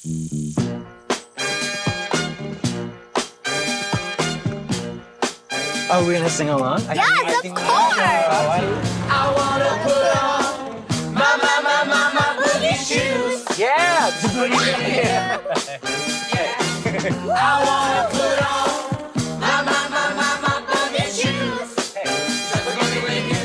Are we gonna sing along? Yes, of course! I wanna put on my booty shoes. Yeah! I wanna put on my booty shoes. Just to be with you.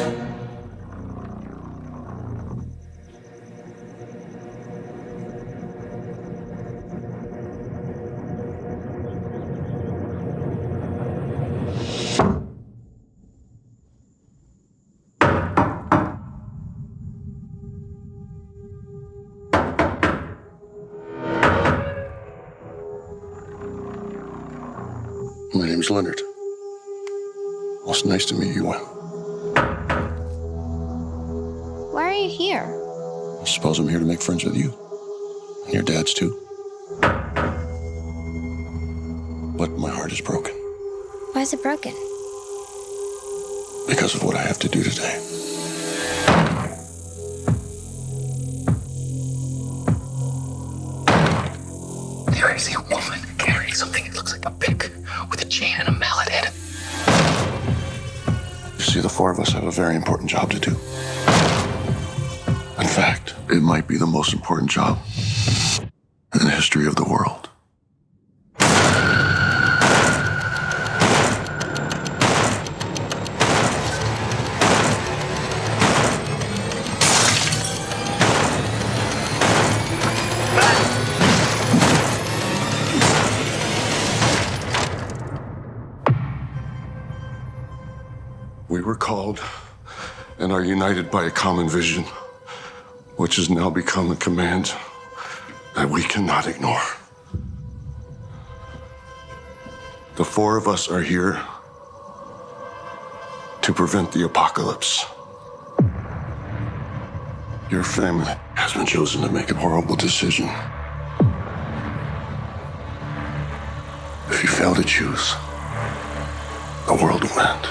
My name's Leonard. Well, it's nice to meet you. Why are you here? I suppose I'm here to make friends with you. And your dad's too. But my heart is broken. Why is it broken? Because of what I have to do today. There is a woman carrying something that looks like a pick with a chain and a mallet in it. You see, the four of us have a very important job to do. In fact, it might be the most important job in the history of the world. We were called and are united by a common vision, which has now become a command that we cannot ignore. The four of us are here to prevent the apocalypse. Your family has been chosen to make a horrible decision. If you fail to choose, the world will end.